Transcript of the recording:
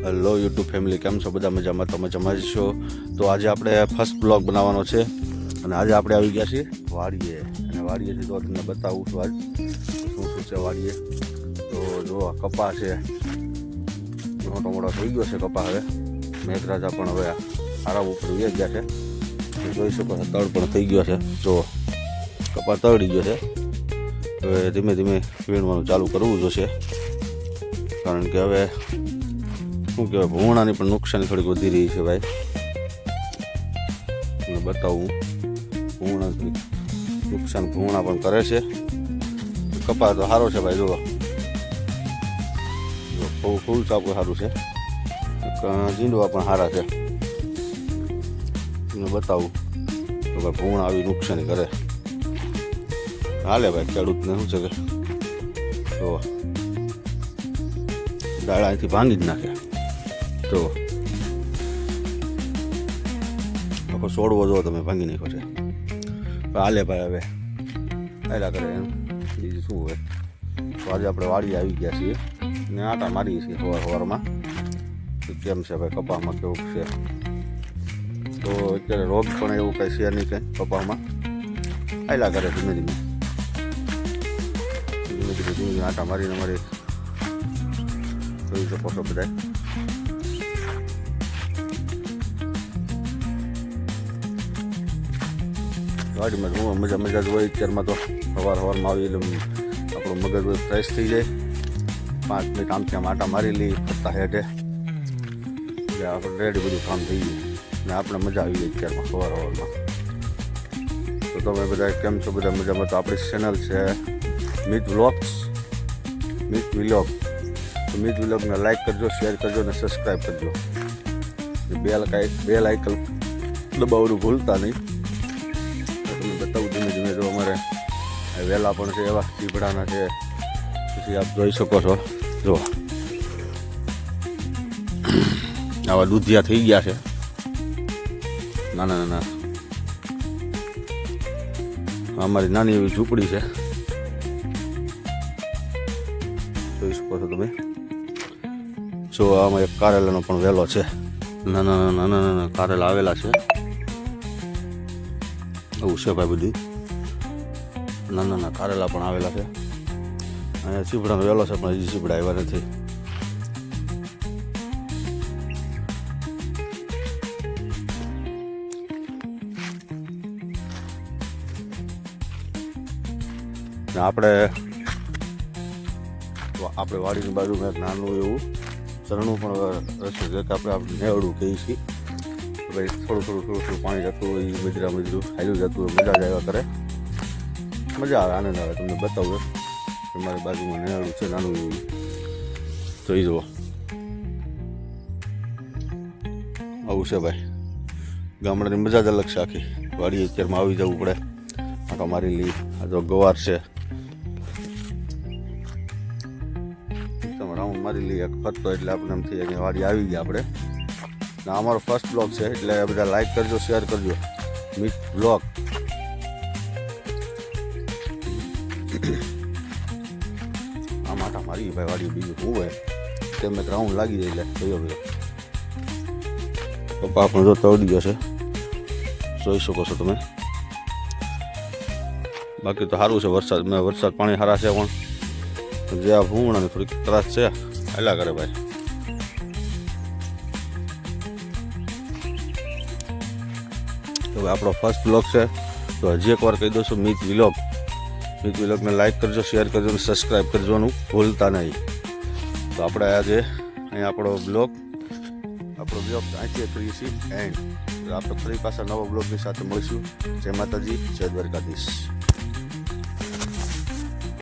Hello YouTube family, કેમ છો બધા? મજામાં? તો મજામાં જ છો. તો આજે આપણે ફર્સ્ટ બ્લોગ બનાવવાનો છે અને આજે આપણે આવી ગયા છીએ વાડીએ. અને વાડીએથી તો તમને બતાવું છું આજ શું શું છે વાડીએ. તો જો કપા છે, મોટો મોટો થઈ ગયો છે કપા. હવે મેઘરાજા પણ હવે આરામ ઉપર ઉઈ ગયા છે. જોઈ શકો છો તળ પણ થઈ ગયો છે. જો કપા તળી ગયો છે. હવે ધીમે ધીમે વીણવાનું ચાલુ કરવું જોશે, કારણ કે હવે શું કહેવાય, ભૂણાની પણ નુકસાની થોડીક વધી રહી છે ભાઈ. તમને બતાવું, ભૂણાની નુકસાન ભૂણા પણ કરે છે. કપા તો સારો છે ભાઈ, જુઓ ફૂલ ચાપું સારું છે, જીંડવા પણ સારા છે. તમને બતાવું તો ભાઈ ભૂણા આવી નુકસાની કરે. હાલે ભાઈ, ખેડૂતને શું છે કે તો ડાળા અહીંથી ભાંગી જ નાખે. તો આખો છોડવો જો તમે ભાંગી નાખ્યો છે. હાલે ભાઈ, હવે હાલ્યા કરે એમ, બીજું શું હોય. તો આજે આપણે વાડીએ આવી ગયા છીએ ને આટા મારીએ છીએ સવારમાં. કેમ છે ભાઈ કપામાં, કેવું છે? તો અત્યારે રોગ પણ એવું કંઈ છે નહીં, કંઈ કપામાં. હાલ્યા કરે ધીમે ધીમે આટા મારીને મારી જોઈ શકો છો બધા. ગાડીમાં મજા જ હોય. અત્યારમાં તો સવારમાં આવી એટલે આપણું મગજ હોય ફ્રેશ થઈ જાય. 5 મિનિટ આમથી આમ આટા મારી લઈ ફરતા હેઠે એટલે આપણે રેડી બધું કામ થઈ ગયું ને આપણે મજા આવી ગઈ અત્યારમાં સવારમાં. તો તમે બધા કેમ છો? બધા મજામાં? તો આપણી ચેનલ છે મિત વ્લોગ્સ, મિત વિલોગ. તો મિત વિલોગને લાઈક કરજો, શેર કરજો અને સબસ્ક્રાઈબ કરજો. બેલ આઇકન દબાવવાનું ભૂલતા નહીં. તમને બતાવું ધીમે ધીમે. જો અમારે વહેલા પણ છે, એવા ચીપડાના છે. પછી આપ જોઈ શકો છો, જો આવા દૂધિયા થઈ ગયા છે, નાના નાના. અમારી નાની એવી ઝૂંપડી છે, જોઈ શકો છો તમે. જો આમાં એક કારેલાનો પણ વેલો છે. નાના નાના કારેલા આવેલા છે. એવું છે ભાઈ બધું. નાના કારેલા પણ આવેલા છે. અહીંયા ચીપડાનો વેલો છે, પણ હજી ચીપડા આવ્યા નથી. આપણે વાડીની બાજુમાં એક નાનું એવું ઝરણું પણ રસ્તે છે, કે આપણે નેવડું કહીએ છીએ. ભાઈ થોડું પાણી જતું હોય, મજરું હાલ્યું જતું હોય, મજા જ આવ્યા કરે. મજા આવે, આનંદ આવે. તમને બતાવું કે મારી બાજુમાં નેવડું છે નાનું એવું. જોઈ જુઓ, આવું છે ભાઈ. ગામડાની મજા જ અલગ છે આખી. વાડી અત્યારમાં આવી જવું પડે, આંટો મારી લઈ. આ જો ગવાર છે, રાઉન્ડ મારી લઈએ ફરતો, એટલે આપણે એમ થઈ જાય વાડી આવી ગયા આપણે. આ અમારો ફર્સ્ટ બ્લોગ છે, એટલે બધા લાઈક કરજો, શેર કરજો. મિત બ્લોગ. આ માટા મારી ભાઈ વાડી, બીજું શું હોય. તેમ એક રાઉન્ડ લાગી જાય એટલે જોયો બધો કપા પણ જો તળી ગયો છે, જોઈ શકો છો તમે. બાકી તો સારું છે. વરસાદ પાણી સારા છે, પણ જે આ ભૂંગળાની થોડીક ત્રાસ છે, હાલ્યા કરે ભાઈ. હવે આપણો ફર્સ્ટ બ્લોગ છે, તો હજી એકવાર કહી દઉં છું, મિત વિલોગ. મિત વિલોગને લાઈક કરજો, શેર કરજો અને સબસ્ક્રાઈબ કરવાનું ભૂલતા નહીં. તો આપણે આજે અહીંયા આપણો બ્લોગ અહીંથી કરીએ છીએ એન્ડ. આપણે ફરી પાછા નવા બ્લોગની સાથે મળીશું. જય માતાજી, જય દ્વારકાધીશ.